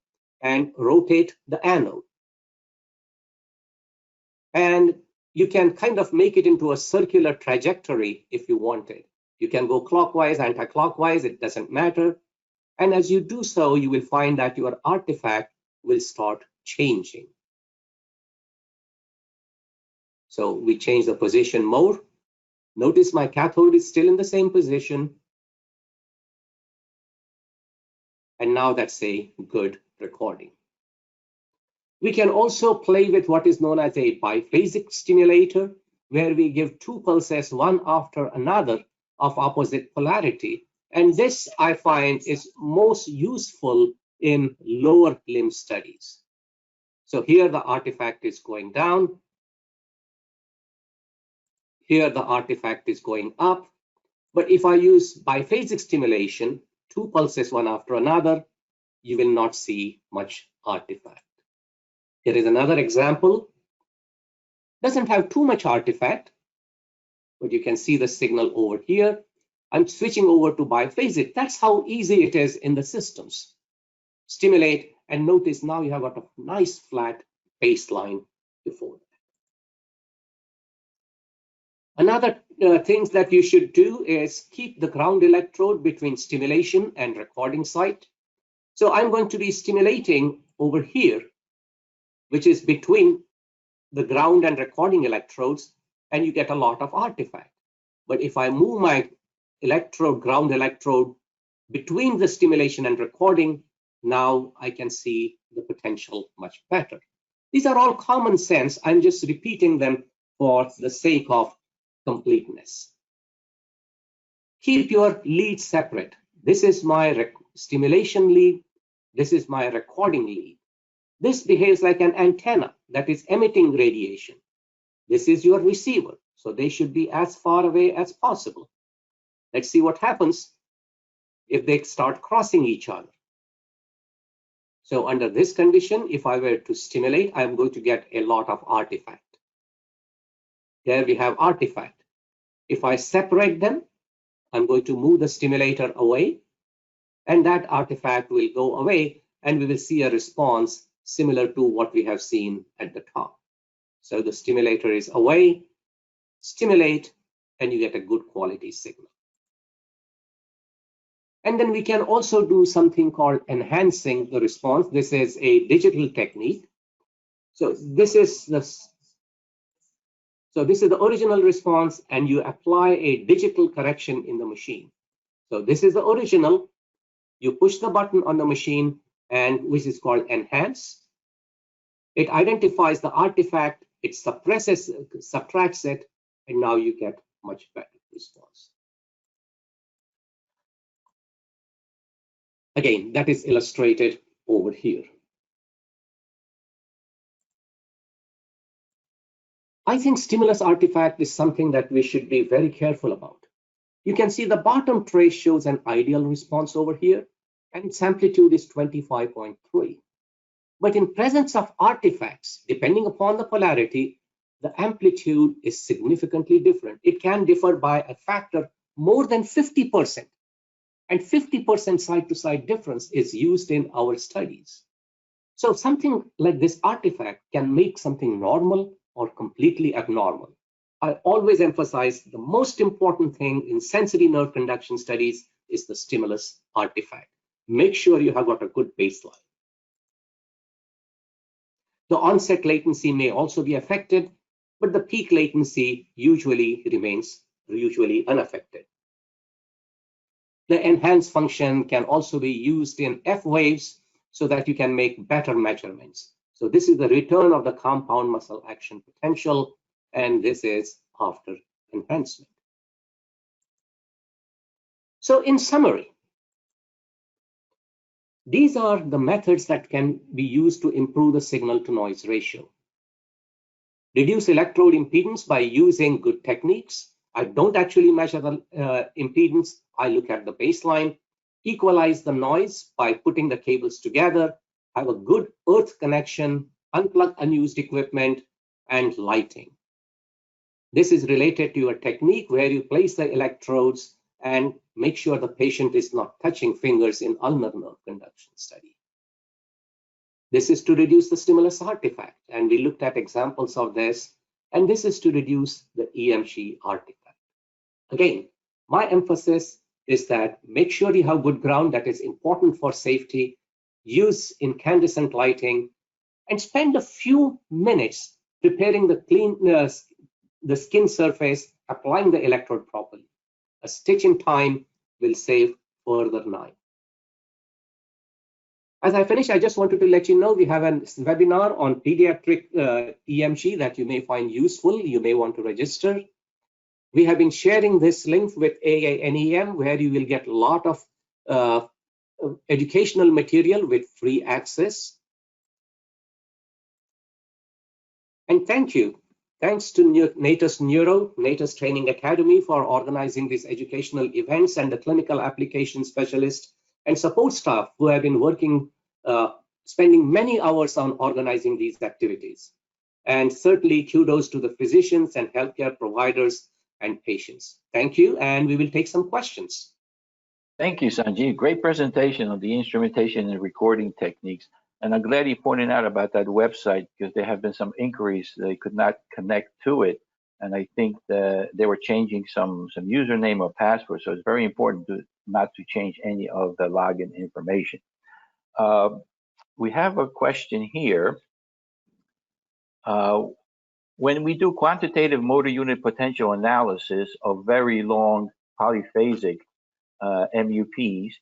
Speaker 2: and rotate the anode. And you can kind of make it into a circular trajectory if you wanted. You can go clockwise, anti-clockwise, it doesn't matter. And as you do so, you will find that your artifact will start changing. So we change the position more. Notice my cathode is still in the same position. And now that's a good recording. We can also play with what is known as a biphasic stimulator, where we give two pulses, one after another, of opposite polarity. And this, I find, is most useful in lower limb studies. So here the artifact is going down. Here the artifact is going up. But if I use biphasic stimulation, two pulses one after another, you will not see much artifact. Here is another example. Doesn't have too much artifact, but you can see the signal over here. I'm switching over to biphasic. That's how easy it is in the systems. Stimulate, and notice now you have got a nice flat baseline before that. Another things that you should do is keep the ground electrode between stimulation and recording site. So I'm going to be stimulating over here, which is between the ground and recording electrodes, and you get a lot of artifact. But if I move my electrode, ground electrode, between the stimulation and recording, now I can see the potential much better. These are all common sense. I'm just repeating them for the sake of completeness. Keep your leads separate. This is my stimulation lead. This is my recording lead. This behaves like an antenna that is emitting radiation. This is your receiver, so they should be as far away as possible. Let's see what happens if they start crossing each other. So under this condition, if I were to stimulate, I'm going to get a lot of artifact. There we have artifact. If I separate them, I'm going to move the stimulator away, and that artifact will go away, and we will see a response similar to what we have seen at the top. So the stimulator is away, stimulate, and you get a good quality signal. And then we can also do something called enhancing the response. This is a digital technique. So this is the original response, and you apply a digital correction in the machine. So this is the original. You push the button on the machine, and which is called enhance. It identifies the artifact, it subtracts it, and now you get much better response. Again, that is illustrated over here. I think stimulus artifact is something that we should be very careful about. You can see the bottom trace shows an ideal response over here, and its amplitude is 25.3. But in presence of artifacts, depending upon the polarity, the amplitude is significantly different. It can differ by a factor more than 50%. And 50% side-to-side difference is used in our studies. So something like this artifact can make something normal or completely abnormal. I always emphasize the most important thing in sensory nerve conduction studies is the stimulus artifact. Make sure you have got a good baseline. The onset latency may also be affected, but the peak latency usually remains unaffected. The enhance function can also be used in F waves so that you can make better measurements. So this is the return of the compound muscle action potential, and this is after enhancement. So in summary, these are the methods that can be used to improve the signal to noise ratio. Reduce electrode impedance by using good techniques. I don't actually measure the impedance. I look at the baseline. Equalize the noise by putting the cables together. Have a good earth connection, unplug unused equipment, and lighting. This is related to your technique where you place the electrodes and make sure the patient is not touching fingers in ulnar nerve conduction study. This is to reduce the stimulus artifact, and we looked at examples of this, and this is to reduce the EMG artifact. Again, my emphasis is that make sure you have good ground. That is important for safety. Use incandescent lighting, and spend a few minutes preparing the skin surface, applying the electrode properly. A stitch in time will save further time. As I finish, I just wanted to let you know we have a webinar on pediatric EMG that you may find useful. You may want to register. We have been sharing this link with AANEM, where you will get a lot of educational material with free access. And thank you. Thanks to Natus Natus Training Academy for organizing these educational events, and the clinical application specialists and support staff who have been working, spending many hours on organizing these activities. And certainly kudos to the physicians and healthcare providers and patients. Thank you, and we will take some questions.
Speaker 1: Thank you, Sanjeev. Great presentation on the instrumentation and recording techniques. And I'm glad you pointed out about that website, because there have been some inquiries they could not connect to it. And I think that they were changing some username or password. So it's very important not to change any of the login information. We have a question here. When we do quantitative motor unit potential analysis of very long polyphasic MUPs,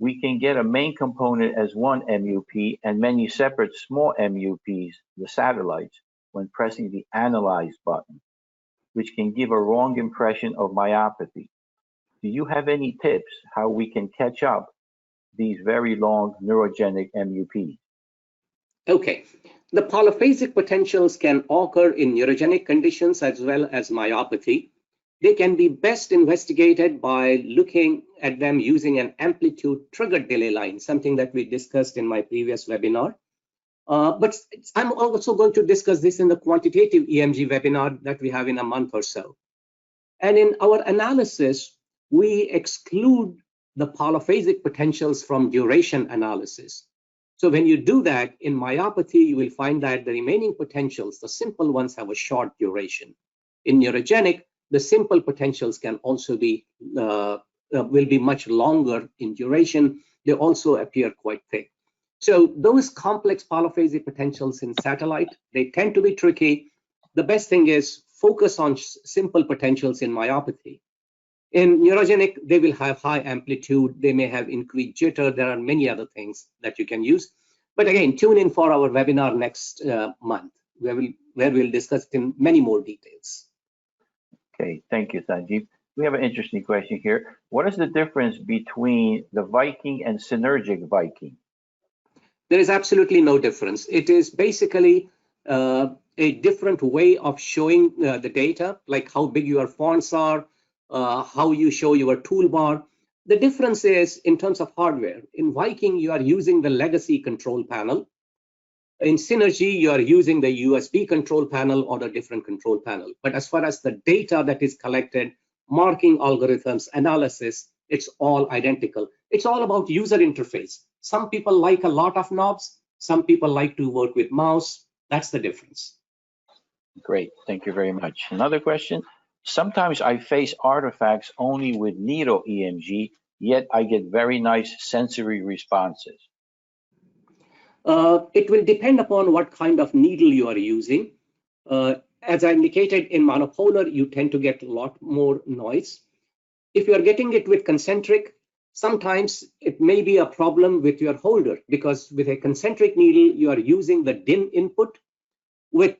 Speaker 1: we can get a main component as one MUP and many separate small MUPs, the satellites, when pressing the Analyze button, which can give a wrong impression of myopathy. Do you have any tips how we can catch up these very long neurogenic MUPs?
Speaker 2: Okay, the polyphasic potentials can occur in neurogenic conditions as well as myopathy. They can be best investigated by looking at them using an amplitude triggered delay line, something that we discussed in my previous webinar. But I'm also going to discuss this in the quantitative EMG webinar that we have in a month or so. And in our analysis, we exclude the polyphasic potentials from duration analysis. So when you do that in myopathy, you will find that the remaining potentials, the simple ones, have a short duration. In neurogenic, the simple potentials can also be will be much longer in duration. They also appear quite thick. So those complex polyphasic potentials in satellite, they tend to be tricky. The best thing is focus on simple potentials in myopathy. In neurogenic, they will have high amplitude. They may have increased jitter. There are many other things that you can use. But again, tune in for our webinar next month, where we'll discuss it in many more details.
Speaker 1: Okay, thank you, Sanjeev. We have an interesting question here. What is the difference between the Viking and synergic Viking?
Speaker 2: There is absolutely no difference. It is basically a different way of showing the data, like how big your fonts are, how you show your toolbar. The difference is in terms of hardware. In Viking, you are using the legacy control panel. In Synergy, you are using the USB control panel or the different control panel. But as far as the data that is collected, marking algorithms, analysis, it's all identical. It's all about user interface. Some people like a lot of knobs. Some people like to work with mouse. That's the difference.
Speaker 1: Great, thank you very much. Another question. Sometimes I face artifacts only with needle EMG, yet I get very nice sensory responses.
Speaker 2: It will depend upon what kind of needle you are using. As I indicated, in monopolar, you tend to get a lot more noise. If you are getting it with concentric, sometimes it may be a problem with your holder, because with a concentric needle, you are using the DIN input. With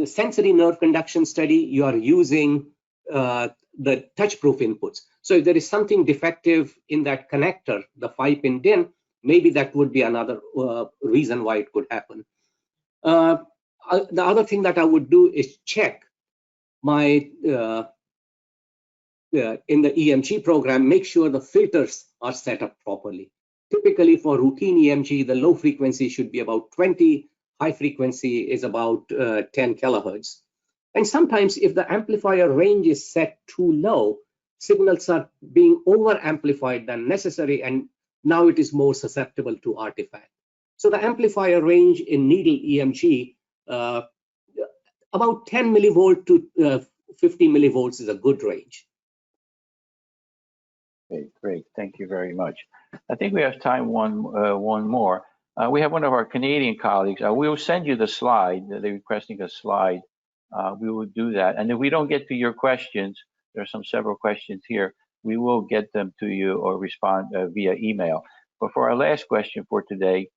Speaker 2: sensory nerve conduction study, you are using the touch-proof inputs. So if there is something defective in that connector, the 5-pin DIN, maybe that would be another reason why it could happen. The other thing that I would do is check my in the EMG program, make sure the filters are set up properly. Typically for routine EMG, the low frequency should be about 20, high frequency is about 10 kilohertz. And sometimes if the amplifier range is set too low, signals are being over amplified than necessary, and now it is more susceptible to artifact. So the amplifier range in needle EMG, about 10 millivolt to 50 millivolts is a good range.
Speaker 1: Okay, great, thank you very much. I think we have time one more. We have one of our Canadian colleagues. We will send you the slide. They're requesting a slide. We will do that. And if we don't get to your questions, there are several questions here. We will get them to you or respond via email. But for our last question for today,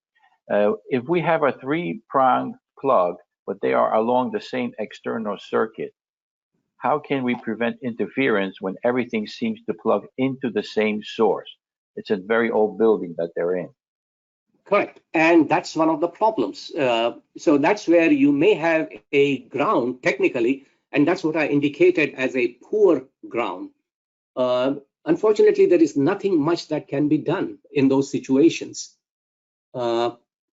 Speaker 1: if we have a 3-pronged plug, but they are along the same external circuit, how can we prevent interference when everything seems to plug into the same source? It's a very old building that they're in.
Speaker 2: Correct. And that's one of the problems. So that's where you may have a ground technically, and that's what I indicated as a poor ground. Unfortunately, there is nothing much that can be done in those situations.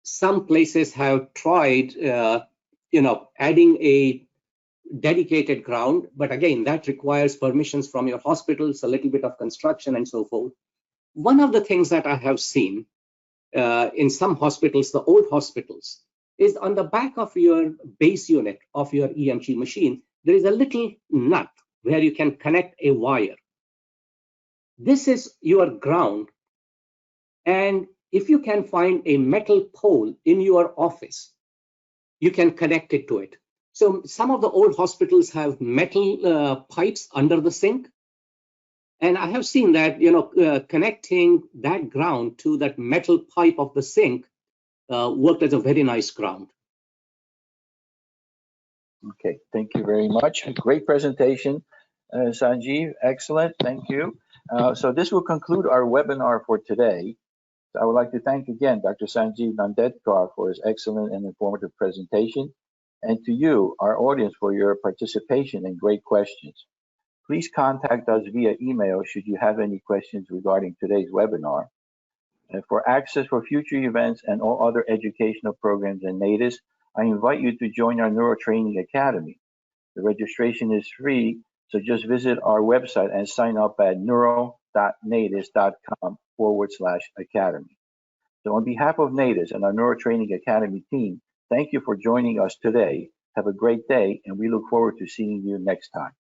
Speaker 2: Some places have tried, adding a dedicated ground, but again, that requires permissions from your hospitals, a little bit of construction and so forth. One of the things that I have seen in some hospitals, the old hospitals, is on the back of your base unit of your EMG machine, there is a little nut where you can connect a wire. This is your ground. And if you can find a metal pole in your office, you can connect it to it. So some of the old hospitals have metal pipes under the sink. And I have seen that, connecting that ground to that metal pipe of the sink worked as a very nice ground.
Speaker 1: Okay, thank you very much. Great presentation, Sanjeev. Excellent, thank you. So this will conclude our webinar for today. I would like to thank again Dr. Sanjeev Nandedkar for his excellent and informative presentation, and to you, our audience, for your participation and great questions. Please contact us via email should you have any questions regarding today's webinar. And for access for future events and all other educational programs in Natus, I invite you to join our Neurotraining Academy. The registration is free, so just visit our website and sign up at neuro.natus.com/academy. So on behalf of Natus and our Neurotraining Academy team, thank you for joining us today. Have a great day, and we look forward to seeing you next time.